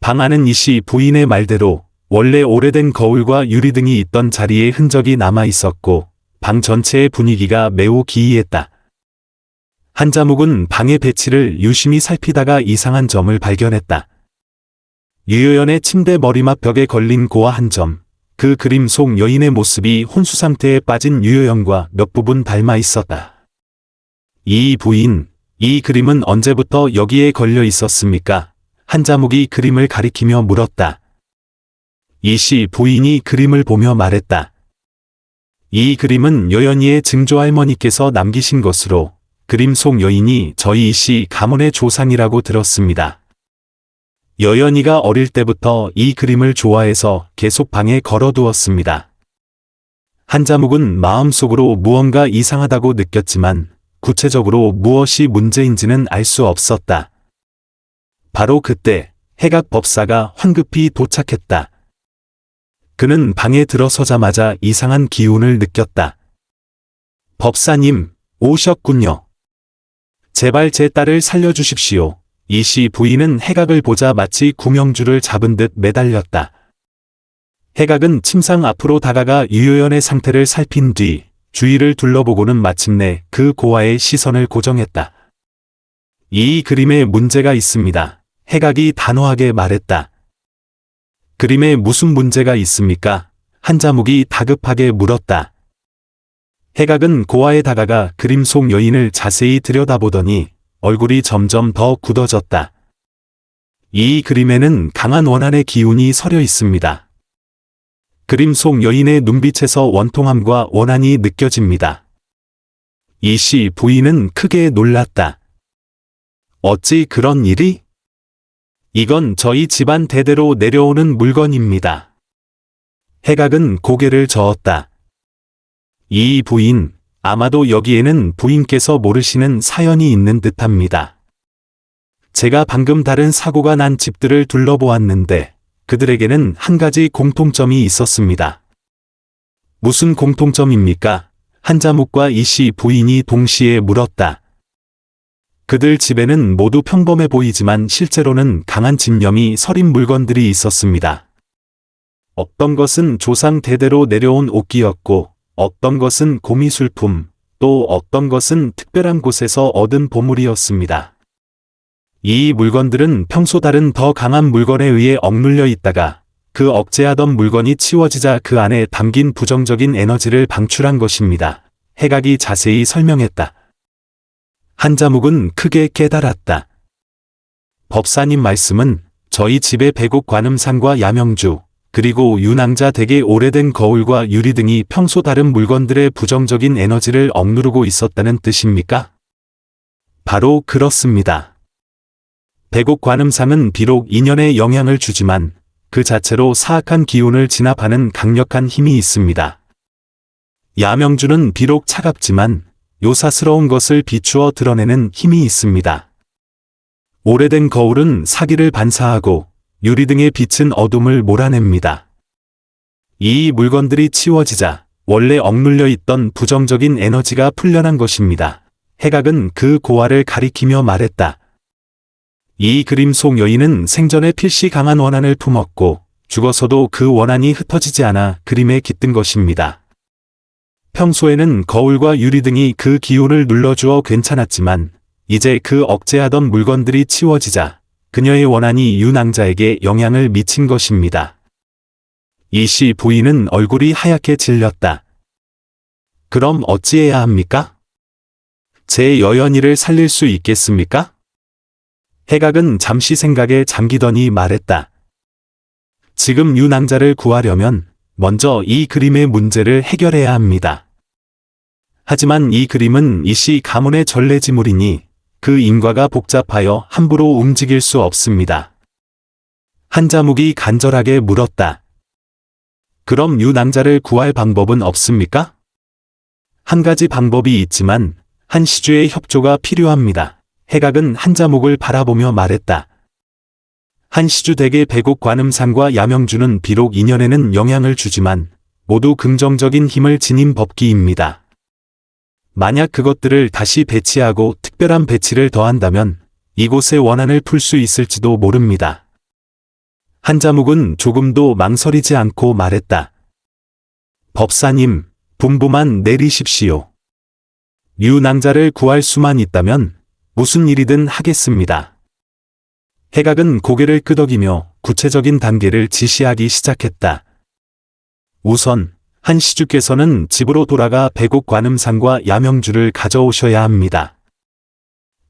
방 안은 이씨 부인의 말대로 원래 오래된 거울과 유리등이 있던 자리에 흔적이 남아 있었고 방 전체의 분위기가 매우 기이했다. 한자묵은 방의 배치를 유심히 살피다가 이상한 점을 발견했다. 유효연의 침대 머리맡 벽에 걸린 고와 한 점, 그 그림 속 여인의 모습이 혼수 상태에 빠진 유효연과 몇 부분 닮아 있었다. 이 부인, 이 그림은 언제부터 여기에 걸려 있었습니까? 한자묵이 그림을 가리키며 물었다. 이씨 부인이 그림을 보며 말했다. 이 그림은 여연이의 증조할머니께서 남기신 것으로 그림 속 여인이 저희 이씨 가문의 조상이라고 들었습니다. 여연이가 어릴 때부터 이 그림을 좋아해서 계속 방에 걸어두었습니다. 한자묵은 마음속으로 무언가 이상하다고 느꼈지만 구체적으로 무엇이 문제인지는 알 수 없었다. 바로 그때 해각 법사가 황급히 도착했다. 그는 방에 들어서자마자 이상한 기운을 느꼈다. 법사님, 오셨군요. 제발 제 딸을 살려주십시오. 이씨 부인은 해각을 보자 마치 구명줄을 잡은 듯 매달렸다. 해각은 침상 앞으로 다가가 유효연의 상태를 살핀 뒤 주위를 둘러보고는 마침내 그 고아의 시선을 고정했다. 이 그림에 문제가 있습니다. 해각이 단호하게 말했다. 그림에 무슨 문제가 있습니까? 한자묵이 다급하게 물었다. 해각은 고아에 다가가 그림 속 여인을 자세히 들여다보더니 얼굴이 점점 더 굳어졌다. 이 그림에는 강한 원한의 기운이 서려 있습니다. 그림 속 여인의 눈빛에서 원통함과 원한이 느껴집니다. 이씨 부인은 크게 놀랐다. 어찌 그런 일이? 이건 저희 집안 대대로 내려오는 물건입니다. 해각은 고개를 저었다. 이 부인, 아마도 여기에는 부인께서 모르시는 사연이 있는 듯합니다. 제가 방금 다른 사고가 난 집들을 둘러보았는데 그들에게는 한 가지 공통점이 있었습니다. 무슨 공통점입니까? 한자묵과 이씨 부인이 동시에 물었다. 그들 집에는 모두 평범해 보이지만 실제로는 강한 집념이 서린 물건들이 있었습니다. 어떤 것은 조상 대대로 내려온 옥기였고 어떤 것은 고미술품, 또 어떤 것은 특별한 곳에서 얻은 보물이었습니다. 이 물건들은 평소 다른 더 강한 물건에 의해 억눌려 있다가 그 억제하던 물건이 치워지자 그 안에 담긴 부정적인 에너지를 방출한 것입니다. 해각이 자세히 설명했다. 한자묵은 크게 깨달았다. 법사님 말씀은 저희 집의 백옥 관음상과 야명주, 그리고 윤왕자 댁의 오래된 거울과 유리 등이 평소 다른 물건들의 부정적인 에너지를 억누르고 있었다는 뜻입니까? 바로 그렇습니다. 백옥 관음상은 비록 인연에 영향을 주지만 그 자체로 사악한 기운을 진압하는 강력한 힘이 있습니다. 야명주는 비록 차갑지만 요사스러운 것을 비추어 드러내는 힘이 있습니다. 오래된 거울은 사기를 반사하고 유리 등의 빛은 어둠을 몰아냅니다. 이 물건들이 치워지자 원래 억눌려 있던 부정적인 에너지가 풀려난 것입니다. 해각은 그 고아를 가리키며 말했다. 이 그림 속 여인은 생전에 필시 강한 원한을 품었고 죽어서도 그 원한이 흩어지지 않아 그림에 깃든 것입니다. 평소에는 거울과 유리 등이 그 기운을 눌러주어 괜찮았지만 이제 그 억제하던 물건들이 치워지자 그녀의 원한이 윤왕자에게 영향을 미친 것입니다. 이씨 부인은 얼굴이 하얗게 질렸다. 그럼 어찌해야 합니까? 제 여연이를 살릴 수 있겠습니까? 해각은 잠시 생각에 잠기더니 말했다. 지금 윤왕자를 구하려면 먼저 이 그림의 문제를 해결해야 합니다. 하지만 이 그림은 이씨 가문의 전래지물이니 그 인과가 복잡하여 함부로 움직일 수 없습니다. 한자묵이 간절하게 물었다. 그럼 윤왕자를 구할 방법은 없습니까? 한 가지 방법이 있지만 한 시주의 협조가 필요합니다. 해각은 한자묵을 바라보며 말했다. 한 시주 댁의 백옥 관음상과 야명주는 비록 인연에는 영향을 주지만 모두 긍정적인 힘을 지닌 법기입니다. 만약 그것들을 다시 배치하고 특별한 배치를 더한다면 이곳의 원한을 풀 수 있을지도 모릅니다. 한자묵은 조금도 망설이지 않고 말했다. 법사님, 분부만 내리십시오. 윤왕자를 구할 수만 있다면 무슨 일이든 하겠습니다. 해각은 고개를 끄덕이며 구체적인 단계를 지시하기 시작했다. 우선 한 시주께서는 집으로 돌아가 백옥 관음상과 야명주를 가져오셔야 합니다.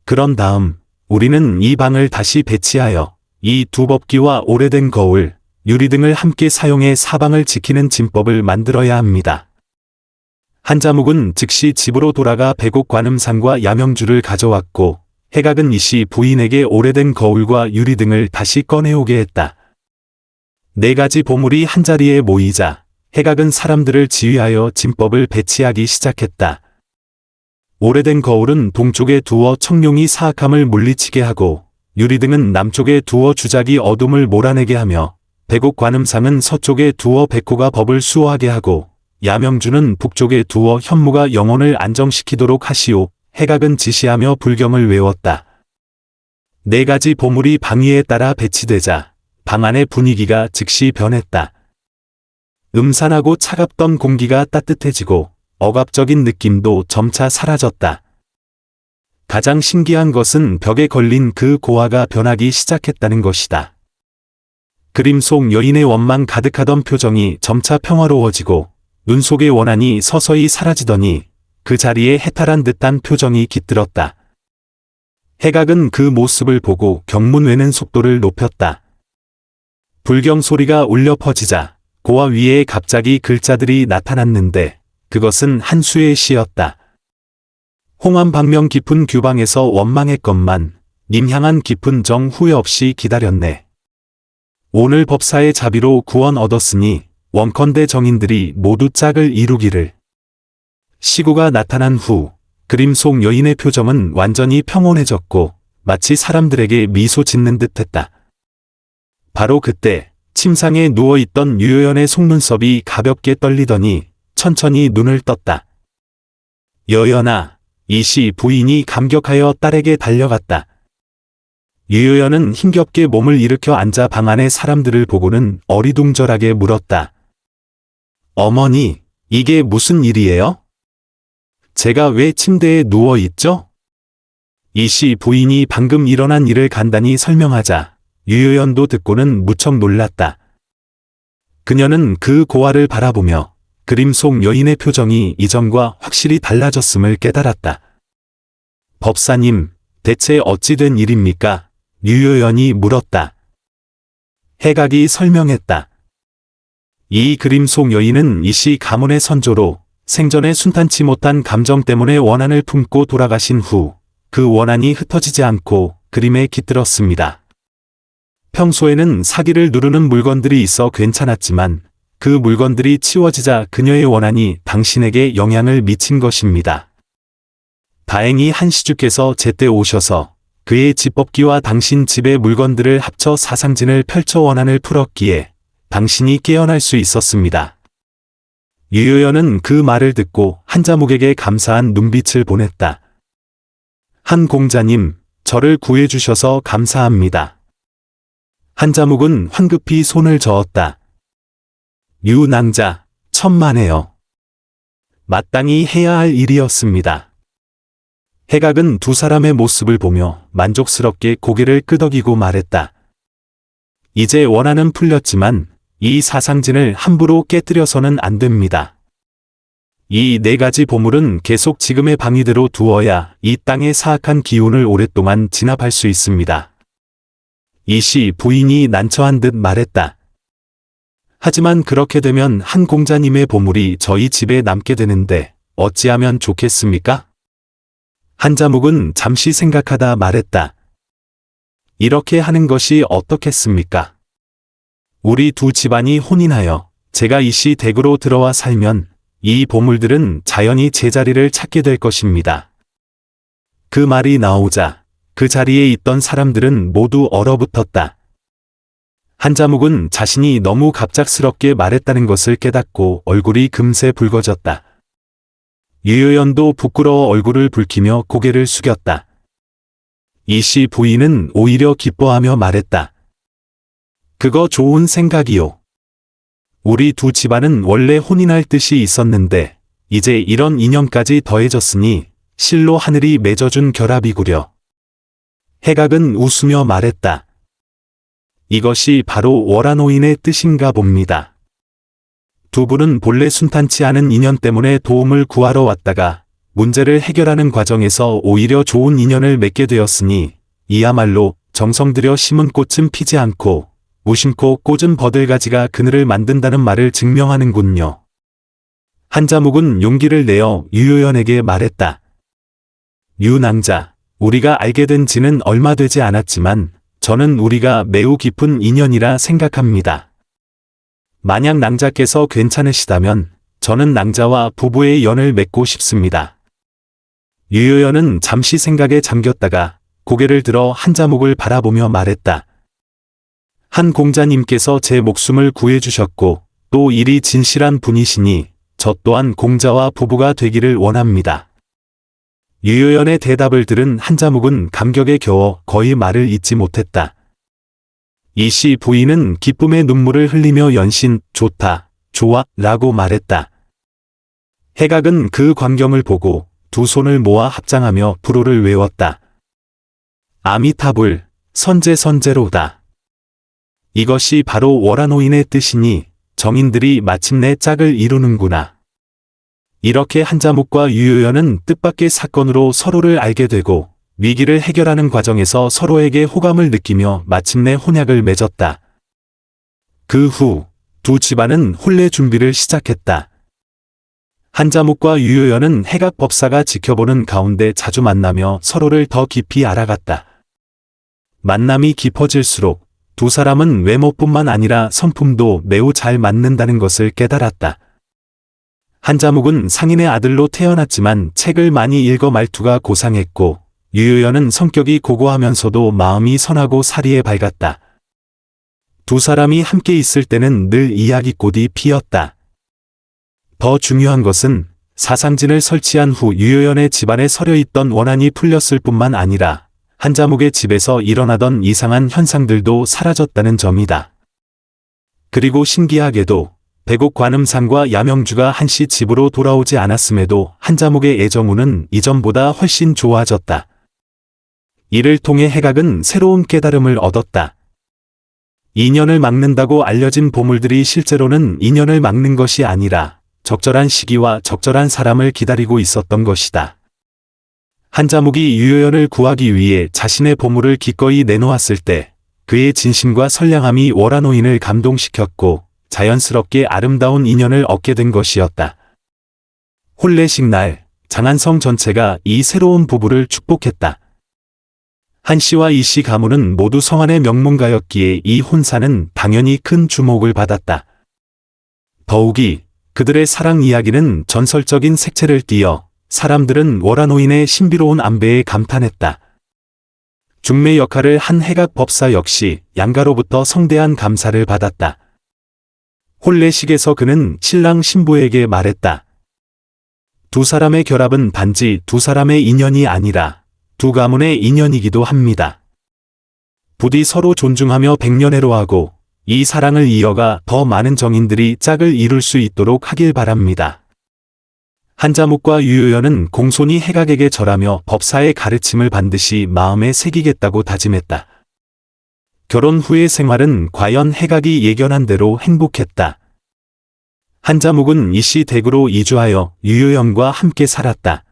그런 다음 우리는 이 방을 다시 배치하여 이 두 법기와 오래된 거울, 유리 등을 함께 사용해 사방을 지키는 진법을 만들어야 합니다. 한자묵은 즉시 집으로 돌아가 백옥 관음상과 야명주를 가져왔고 해각은 이씨 부인에게 오래된 거울과 유리 등을 다시 꺼내오게 했다. 4가지 보물이 한자리에 모이자 해각은 사람들을 지휘하여 진법을 배치하기 시작했다. 오래된 거울은 동쪽에 두어 청룡이 사악함을 물리치게 하고 유리 등은 남쪽에 두어 주작이 어둠을 몰아내게 하며 백옥 관음상은 서쪽에 두어 백호가 법을 수호하게 하고 야명주는 북쪽에 두어 현무가 영혼을 안정시키도록 하시오. 해각은 지시하며 불경을 외웠다. 4가지 보물이 방위에 따라 배치되자 방 안의 분위기가 즉시 변했다. 음산하고 차갑던 공기가 따뜻해지고 억압적인 느낌도 점차 사라졌다. 가장 신기한 것은 벽에 걸린 그 고아가 변하기 시작했다는 것이다. 그림 속 여인의 원망 가득하던 표정이 점차 평화로워지고 눈 속의 원한이 서서히 사라지더니 그 자리에 해탈한 듯한 표정이 깃들었다. 해각은 그 모습을 보고 경문 외는 속도를 높였다. 불경 소리가 울려 퍼지자 고아 위에 갑자기 글자들이 나타났는데 그것은 한 수의 시였다. 홍암 방명 깊은 규방에서 원망했건만 님 향한 깊은 정 후회 없이 기다렸네. 오늘 법사의 자비로 구원 얻었으니 원컨대 정인들이 모두 짝을 이루기를. 시구가 나타난 후 그림 속 여인의 표정은 완전히 평온해졌고 마치 사람들에게 미소 짓는 듯했다. 바로 그때 침상에 누워있던 유효연의 속눈썹이 가볍게 떨리더니 천천히 눈을 떴다. 여연아, 이씨 부인이 감격하여 딸에게 달려갔다. 유효연은 힘겹게 몸을 일으켜 앉아 방 안의 사람들을 보고는 어리둥절하게 물었다. 어머니, 이게 무슨 일이에요? 제가 왜 침대에 누워 있죠? 이씨 부인이 방금 일어난 일을 간단히 설명하자 유효연도 듣고는 무척 놀랐다. 그녀는 그 고아를 바라보며 그림 속 여인의 표정이 이전과 확실히 달라졌음을 깨달았다. 법사님, 대체 어찌 된 일입니까? 유효연이 물었다. 해각이 설명했다. 이 그림 속 여인은 이씨 가문의 선조로 생전에 순탄치 못한 감정 때문에 원한을 품고 돌아가신 후 그 원한이 흩어지지 않고 그림에 깃들었습니다. 평소에는 사기를 누르는 물건들이 있어 괜찮았지만 그 물건들이 치워지자 그녀의 원한이 당신에게 영향을 미친 것입니다. 다행히 한시주께서 제때 오셔서 그의 집법기와 당신 집의 물건들을 합쳐 사상진을 펼쳐 원한을 풀었기에 당신이 깨어날 수 있었습니다. 유효연은 그 말을 듣고 한자묵에게 감사한 눈빛을 보냈다. 한 공자님, 저를 구해주셔서 감사합니다. 한자묵은 황급히 손을 저었다. 유낭자, 천만에요. 마땅히 해야 할 일이었습니다. 해각은 두 사람의 모습을 보며 만족스럽게 고개를 끄덕이고 말했다. 이제 원한은 풀렸지만 이 사상진을 함부로 깨뜨려서는 안 됩니다. 이 네 가지 보물은 계속 지금의 방위대로 두어야 이 땅의 사악한 기운을 오랫동안 진압할 수 있습니다. 이씨 부인이 난처한 듯 말했다. 하지만 그렇게 되면 한 공자님의 보물이 저희 집에 남게 되는데 어찌하면 좋겠습니까? 한자묵은 잠시 생각하다 말했다. 이렇게 하는 것이 어떻겠습니까? 우리 두 집안이 혼인하여 제가 이씨 댁으로 들어와 살면 이 보물들은 자연히 제자리를 찾게 될 것입니다. 그 말이 나오자 그 자리에 있던 사람들은 모두 얼어붙었다. 한자묵은 자신이 너무 갑작스럽게 말했다는 것을 깨닫고 얼굴이 금세 붉어졌다. 유효연도 부끄러워 얼굴을 붉히며 고개를 숙였다. 이씨 부인은 오히려 기뻐하며 말했다. 그거 좋은 생각이요. 우리 두 집안은 원래 혼인할 뜻이 있었는데 이제 이런 인연까지 더해졌으니 실로 하늘이 맺어준 결합이구려. 해각은 웃으며 말했다. 이것이 바로 월화노인의 뜻인가 봅니다. 두 분은 본래 순탄치 않은 인연 때문에 도움을 구하러 왔다가 문제를 해결하는 과정에서 오히려 좋은 인연을 맺게 되었으니 이야말로 정성 들여 심은 꽃은 피지 않고 무심코 꽂은 버들가지가 그늘을 만든다는 말을 증명하는군요. 한자묵은 용기를 내어 유효연에게 말했다. 유낭자, 우리가 알게 된 지는 얼마 되지 않았지만 저는 우리가 매우 깊은 인연이라 생각합니다. 만약 낭자께서 괜찮으시다면 저는 낭자와 부부의 연을 맺고 싶습니다. 유효연은 잠시 생각에 잠겼다가 고개를 들어 한자묵을 바라보며 말했다. 한 공자님께서 제 목숨을 구해주셨고 또 일이 진실한 분이시니 저 또한 공자와 부부가 되기를 원합니다. 유효연의 대답을 들은 한자묵은 감격에 겨워 거의 말을 잇지 못했다. 이씨 부인은 기쁨의 눈물을 흘리며 연신 좋다, 좋아 라고 말했다. 해각은 그 광경을 보고 두 손을 모아 합장하며 불호를 외웠다. 아미타불, 선제선제로다. 이것이 바로 월화노인의 뜻이니 정인들이 마침내 짝을 이루는구나. 이렇게 한자묵과 유효연은 뜻밖의 사건으로 서로를 알게 되고 위기를 해결하는 과정에서 서로에게 호감을 느끼며 마침내 혼약을 맺었다. 그 후 두 집안은 혼례 준비를 시작했다. 한자묵과 유효연은 해각 법사가 지켜보는 가운데 자주 만나며 서로를 더 깊이 알아갔다. 만남이 깊어질수록 두 사람은 외모뿐만 아니라 성품도 매우 잘 맞는다는 것을 깨달았다. 한자묵은 상인의 아들로 태어났지만 책을 많이 읽어 말투가 고상했고 유효연은 성격이 고고하면서도 마음이 선하고 사리에 밝았다. 두 사람이 함께 있을 때는 늘 이야기꽃이 피었다. 더 중요한 것은 사상진을 설치한 후 유효연의 집안에 서려있던 원한이 풀렸을 뿐만 아니라 한자묵의 집에서 일어나던 이상한 현상들도 사라졌다는 점이다. 그리고 신기하게도 백옥 관음상과 야명주가 한시 집으로 돌아오지 않았음에도 한자목의 애정우는 이전보다 훨씬 좋아졌다. 이를 통해 해각은 새로운 깨달음을 얻었다. 인연을 막는다고 알려진 보물들이 실제로는 인연을 막는 것이 아니라 적절한 시기와 적절한 사람을 기다리고 있었던 것이다. 한자목이 유효연을 구하기 위해 자신의 보물을 기꺼이 내놓았을 때 그의 진심과 선량함이 월화노인을 감동시켰고 자연스럽게 아름다운 인연을 얻게 된 것이었다. 혼례식 날, 장안성 전체가 이 새로운 부부를 축복했다. 한씨와 이씨 가문은 모두 성안의 명문가였기에 이 혼사는 당연히 큰 주목을 받았다. 더욱이 그들의 사랑 이야기는 전설적인 색채를 띠어 사람들은 월화노인의 신비로운 안배에 감탄했다. 중매 역할을 한 해각 법사 역시 양가로부터 성대한 감사를 받았다. 혼례식에서 그는 신랑 신부에게 말했다. 두 사람의 결합은 단지 두 사람의 인연이 아니라 두 가문의 인연이기도 합니다. 부디 서로 존중하며 백년해로하고 이 사랑을 이어가 더 많은 정인들이 짝을 이룰 수 있도록 하길 바랍니다. 한자목과 유효연은 공손히 해각에게 절하며 법사의 가르침을 반드시 마음에 새기겠다고 다짐했다. 결혼 후의 생활은 과연 해각이 예견한 대로 행복했다. 한자목은 이씨 댁으로 이주하여 유효연과 함께 살았다.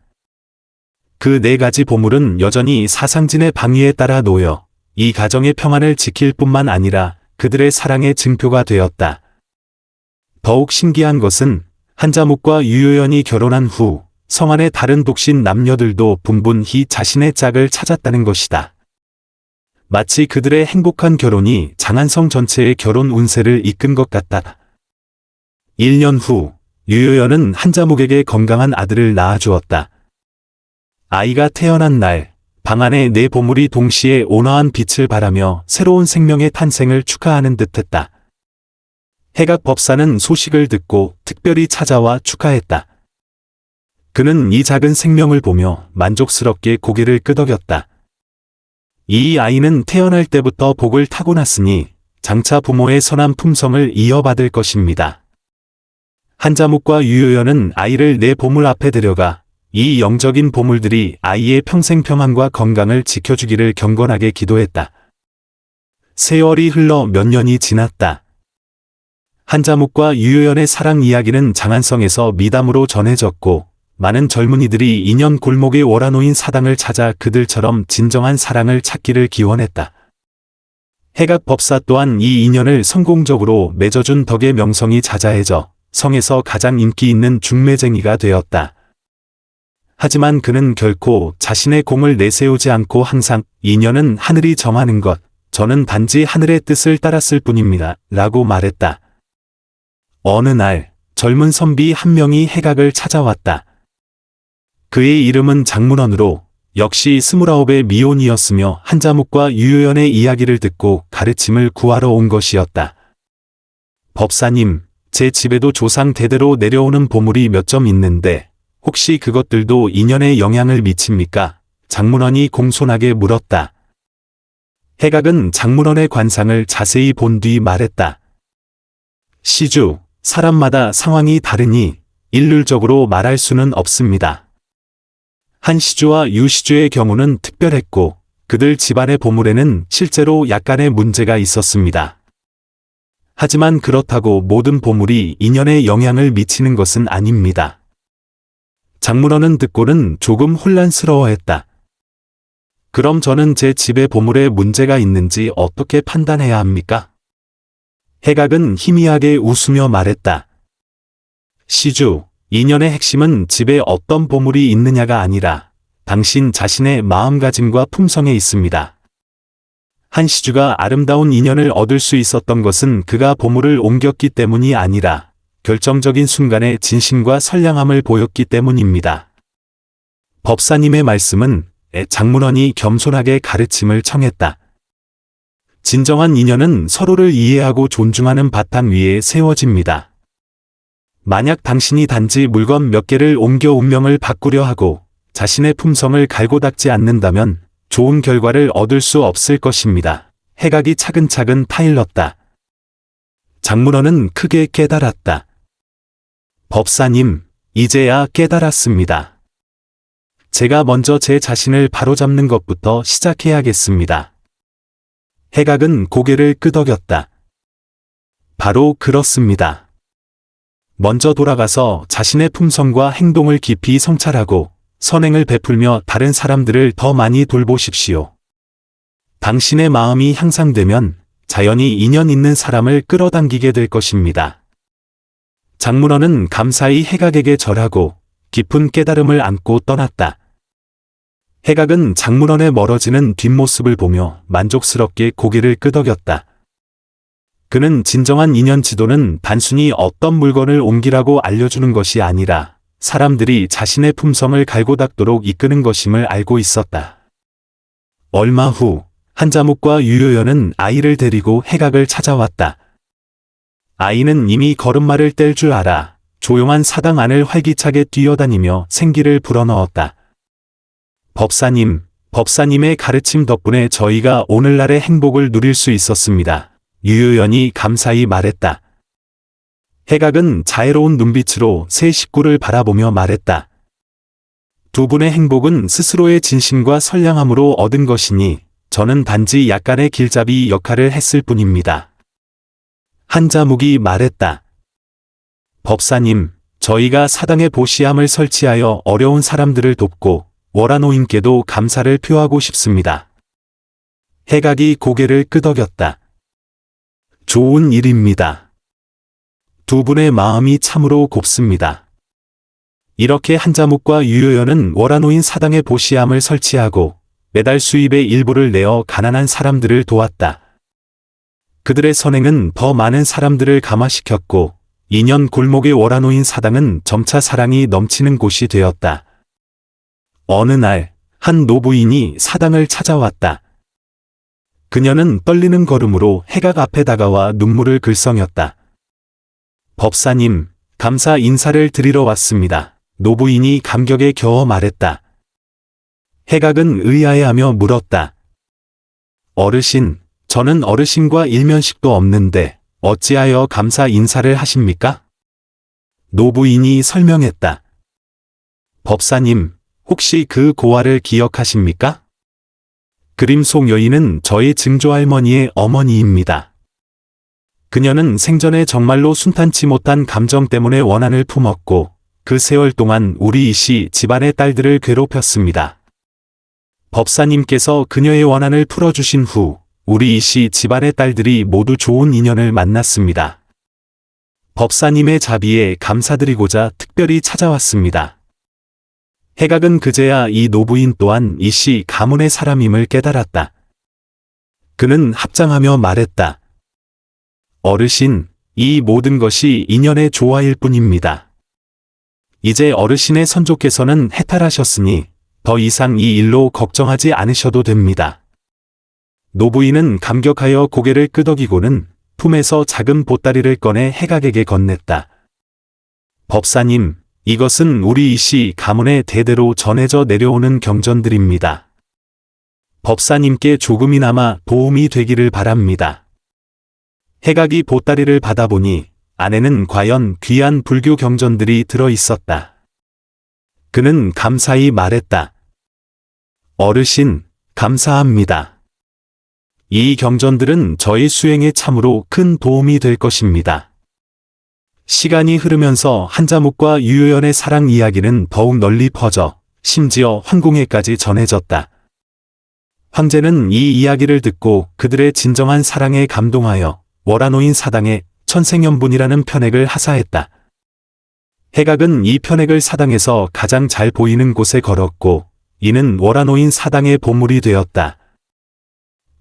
그 4가지 보물은 여전히 사상진의 방위에 따라 놓여 이 가정의 평안을 지킬 뿐만 아니라 그들의 사랑의 증표가 되었다. 더욱 신기한 것은 한자목과 유효연이 결혼한 후 성안의 다른 독신 남녀들도 분분히 자신의 짝을 찾았다는 것이다. 마치 그들의 행복한 결혼이 장안성 전체의 결혼 운세를 이끈 것 같다. 1년 후 유효연은 한자목에게 건강한 아들을 낳아주었다. 아이가 태어난 날 방 안에 4 보물이 동시에 온화한 빛을 발하며 새로운 생명의 탄생을 축하하는 듯했다. 해각 법사는 소식을 듣고 특별히 찾아와 축하했다. 그는 이 작은 생명을 보며 만족스럽게 고개를 끄덕였다. 이 아이는 태어날 때부터 복을 타고났으니 장차 부모의 선한 품성을 이어받을 것입니다. 한자목과 유효연은 아이를 4 보물 앞에 데려가 이 영적인 보물들이 아이의 평생 평안과 건강을 지켜주기를 경건하게 기도했다. 세월이 흘러 몇 년이 지났다. 한자목과 유효연의 사랑 이야기는 장안성에서 미담으로 전해졌고 많은 젊은이들이 인연 골목의 월화노인 사당을 찾아 그들처럼 진정한 사랑을 찾기를 기원했다. 해각 법사 또한 이 인연을 성공적으로 맺어준 덕에 명성이 자자해져 성에서 가장 인기 있는 중매쟁이가 되었다. 하지만 그는 결코 자신의 공을 내세우지 않고 항상 인연은 하늘이 정하는 것, 저는 단지 하늘의 뜻을 따랐을 뿐입니다. 라고 말했다. 어느 날 젊은 선비 한 명이 해각을 찾아왔다. 그의 이름은 장문원으로 역시 29의 미혼이었으며 한자목과 유효연의 이야기를 듣고 가르침을 구하러 온 것이었다. 법사님, 제 집에도 조상 대대로 내려오는 보물이 몇 점 있는데 혹시 그것들도 인연에 영향을 미칩니까? 장문원이 공손하게 물었다. 해각은 장문원의 관상을 자세히 본 뒤 말했다. 시주, 사람마다 상황이 다르니 일률적으로 말할 수는 없습니다. 한시주와 유시주의 경우는 특별했고 그들 집안의 보물에는 실제로 약간의 문제가 있었습니다. 하지만 그렇다고 모든 보물이 인연에 영향을 미치는 것은 아닙니다. 장문원은 듣고는 조금 혼란스러워했다. 그럼 저는 제 집의 보물에 문제가 있는지 어떻게 판단해야 합니까? 해각은 희미하게 웃으며 말했다. 시주, 인연의 핵심은 집에 어떤 보물이 있느냐가 아니라 당신 자신의 마음가짐과 품성에 있습니다. 한시주가 아름다운 인연을 얻을 수 있었던 것은 그가 보물을 옮겼기 때문이 아니라 결정적인 순간에 진심과 선량함을 보였기 때문입니다. 법사님의 말씀은 장문원이 겸손하게 가르침을 청했다. 진정한 인연은 서로를 이해하고 존중하는 바탕 위에 세워집니다. 만약 당신이 단지 물건 몇 개를 옮겨 운명을 바꾸려 하고 자신의 품성을 갈고 닦지 않는다면 좋은 결과를 얻을 수 없을 것입니다. 해각이 차근차근 타일렀다. 장문원은 크게 깨달았다. 법사님, 이제야 깨달았습니다. 제가 먼저 제 자신을 바로잡는 것부터 시작해야겠습니다. 해각은 고개를 끄덕였다. 바로 그렇습니다. 먼저 돌아가서 자신의 품성과 행동을 깊이 성찰하고 선행을 베풀며 다른 사람들을 더 많이 돌보십시오. 당신의 마음이 향상되면 자연히 인연 있는 사람을 끌어당기게 될 것입니다. 장문어는 감사히 해각에게 절하고 깊은 깨달음을 안고 떠났다. 해각은 장문원의 멀어지는 뒷모습을 보며 만족스럽게 고개를 끄덕였다. 그는 진정한 인연 지도는 단순히 어떤 물건을 옮기라고 알려주는 것이 아니라 사람들이 자신의 품성을 갈고 닦도록 이끄는 것임을 알고 있었다. 얼마 후 한자묵과 유효연은 아이를 데리고 해각을 찾아왔다. 아이는 이미 걸음마를 뗄 줄 알아 조용한 사당 안을 활기차게 뛰어다니며 생기를 불어넣었다. 법사님, 법사님의 가르침 덕분에 저희가 오늘날의 행복을 누릴 수 있었습니다. 유효연이 감사히 말했다. 해각은 자애로운 눈빛으로 새 식구를 바라보며 말했다. 두 분의 행복은 스스로의 진심과 선량함으로 얻은 것이니 저는 단지 약간의 길잡이 역할을 했을 뿐입니다. 한자묵이 말했다. 법사님, 저희가 사당에 보시함을 설치하여 어려운 사람들을 돕고 월화노인께도 감사를 표하고 싶습니다. 해각이 고개를 끄덕였다. 좋은 일입니다. 두 분의 마음이 참으로 곱습니다. 이렇게 한자묵과 유효연은 월화노인 사당에 보시함을 설치하고 매달 수입의 일부를 내어 가난한 사람들을 도왔다. 그들의 선행은 더 많은 사람들을 감화시켰고 2년 골목의 월화노인 사당은 점차 사랑이 넘치는 곳이 되었다. 어느 날 한 노부인이 사당을 찾아왔다. 그녀는 떨리는 걸음으로 해각 앞에 다가와 눈물을 글썽였다. 법사님, 감사 인사를 드리러 왔습니다. 노부인이 감격에 겨워 말했다. 해각은 의아해하며 물었다. 어르신, 저는 어르신과 일면식도 없는데 어찌하여 감사 인사를 하십니까? 노부인이 설명했다. 법사님, 혹시 그 고아를 기억하십니까? 그림 속 여인은 저희 증조할머니의 어머니입니다. 그녀는 생전에 정말로 순탄치 못한 감정 때문에 원한을 품었고 그 세월 동안 우리 이씨 집안의 딸들을 괴롭혔습니다. 법사님께서 그녀의 원한을 풀어주신 후 우리 이씨 집안의 딸들이 모두 좋은 인연을 만났습니다. 법사님의 자비에 감사드리고자 특별히 찾아왔습니다. 해각은 그제야 이 노부인 또한 이씨 가문의 사람임을 깨달았다. 그는 합장하며 말했다. 어르신, 이 모든 것이 인연의 조화일 뿐입니다. 이제 어르신의 선조께서는 해탈하셨으니 더 이상 이 일로 걱정하지 않으셔도 됩니다. 노부인은 감격하여 고개를 끄덕이고는 품에서 작은 보따리를 꺼내 해각에게 건넸다. 법사님, 이것은 우리 이씨 가문의 대대로 전해져 내려오는 경전들입니다. 법사님께 조금이나마 도움이 되기를 바랍니다. 해각이 보따리를 받아보니 안에는 과연 귀한 불교 경전들이 들어 있었다. 그는 감사히 말했다. 어르신, 감사합니다. 이 경전들은 저희 수행에 참으로 큰 도움이 될 것입니다. 시간이 흐르면서 한자묵과 유효연의 사랑 이야기는 더욱 널리 퍼져 심지어 황궁에까지 전해졌다. 황제는 이 이야기를 듣고 그들의 진정한 사랑에 감동하여 월화노인 사당에 천생연분이라는 편액을 하사했다. 해각은 이 편액을 사당에서 가장 잘 보이는 곳에 걸었고 이는 월화노인 사당의 보물이 되었다.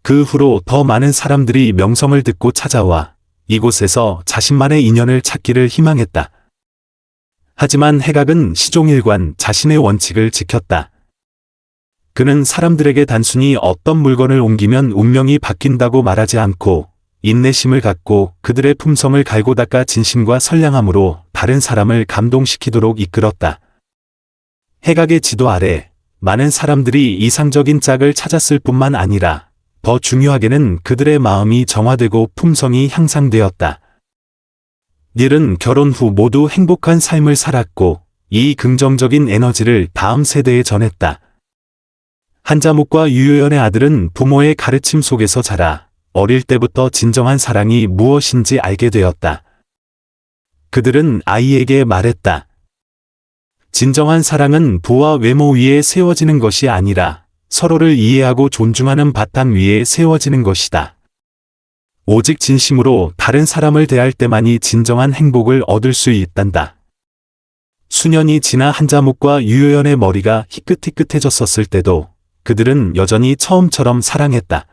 그 후로 더 많은 사람들이 명성을 듣고 찾아와 이곳에서 자신만의 인연을 찾기를 희망했다. 하지만 해각은 시종일관 자신의 원칙을 지켰다. 그는 사람들에게 단순히 어떤 물건을 옮기면 운명이 바뀐다고 말하지 않고 인내심을 갖고 그들의 품성을 갈고 닦아 진심과 선량함으로 다른 사람을 감동시키도록 이끌었다. 해각의 지도 아래 많은 사람들이 이상적인 짝을 찾았을 뿐만 아니라 더 중요하게는 그들의 마음이 정화되고 품성이 향상되었다. 닐은 결혼 후 모두 행복한 삶을 살았고 이 긍정적인 에너지를 다음 세대에 전했다. 한자묵과 유효연의 아들은 부모의 가르침 속에서 자라 어릴 때부터 진정한 사랑이 무엇인지 알게 되었다. 그들은 아이에게 말했다. 진정한 사랑은 부와 외모 위에 세워지는 것이 아니라 서로를 이해하고 존중하는 바탕 위에 세워지는 것이다. 오직 진심으로 다른 사람을 대할 때만이 진정한 행복을 얻을 수 있단다. 수년이 지나 한자묵과 유효연의 머리가 희끗희끗해졌었을 때도 그들은 여전히 처음처럼 사랑했다.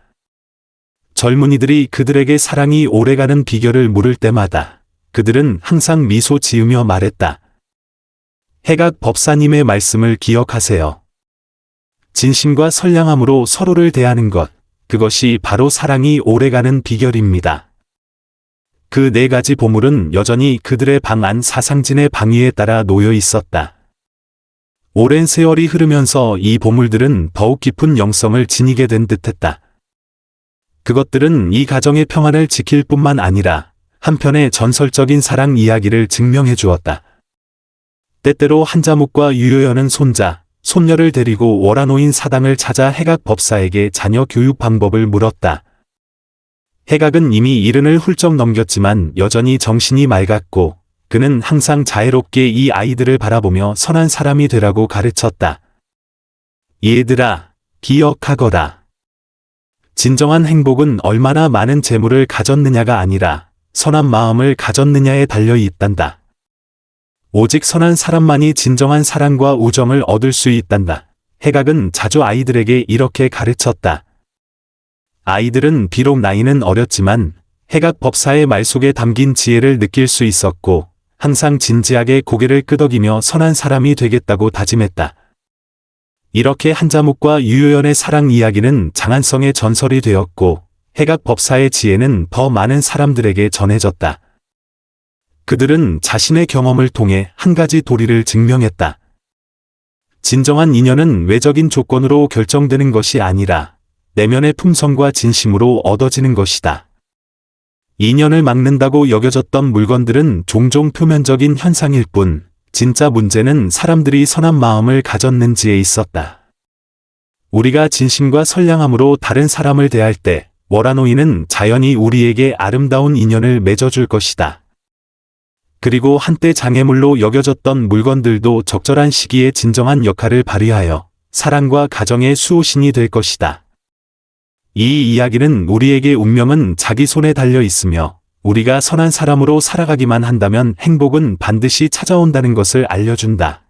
젊은이들이 그들에게 사랑이 오래가는 비결을 물을 때마다 그들은 항상 미소 지으며 말했다. 해각 법사님의 말씀을 기억하세요. 진심과 선량함으로 서로를 대하는 것, 그것이 바로 사랑이 오래가는 비결입니다. 그 네 가지 보물은 여전히 그들의 방 안 사상진의 방위에 따라 놓여 있었다. 오랜 세월이 흐르면서 이 보물들은 더욱 깊은 영성을 지니게 된 듯했다. 그것들은 이 가정의 평안을 지킬 뿐만 아니라 한편의 전설적인 사랑 이야기를 증명해 주었다. 때때로 한자묵과 유효연은 손자, 손녀를 데리고 월화노인 사당을 찾아 해각 법사에게 자녀 교육 방법을 물었다. 해각은 이미 70을 훌쩍 넘겼지만 여전히 정신이 맑았고 그는 항상 자애롭게 이 아이들을 바라보며 선한 사람이 되라고 가르쳤다. 얘들아, 기억하거라. 진정한 행복은 얼마나 많은 재물을 가졌느냐가 아니라 선한 마음을 가졌느냐에 달려 있단다. 오직 선한 사람만이 진정한 사랑과 우정을 얻을 수 있단다. 해각은 자주 아이들에게 이렇게 가르쳤다. 아이들은 비록 나이는 어렸지만 해각 법사의 말 속에 담긴 지혜를 느낄 수 있었고 항상 진지하게 고개를 끄덕이며 선한 사람이 되겠다고 다짐했다. 이렇게 한자묵과 유효연의 사랑 이야기는 장안성의 전설이 되었고 해각 법사의 지혜는 더 많은 사람들에게 전해졌다. 그들은 자신의 경험을 통해 한 가지 도리를 증명했다. 진정한 인연은 외적인 조건으로 결정되는 것이 아니라 내면의 품성과 진심으로 얻어지는 것이다. 인연을 막는다고 여겨졌던 물건들은 종종 표면적인 현상일 뿐, 진짜 문제는 사람들이 선한 마음을 가졌는지에 있었다. 우리가 진심과 선량함으로 다른 사람을 대할 때, 월화노인은 자연히 우리에게 아름다운 인연을 맺어줄 것이다. 그리고 한때 장애물로 여겨졌던 물건들도 적절한 시기에 진정한 역할을 발휘하여 사랑과 가정의 수호신이 될 것이다. 이 이야기는 우리에게 운명은 자기 손에 달려 있으며 우리가 선한 사람으로 살아가기만 한다면 행복은 반드시 찾아온다는 것을 알려준다.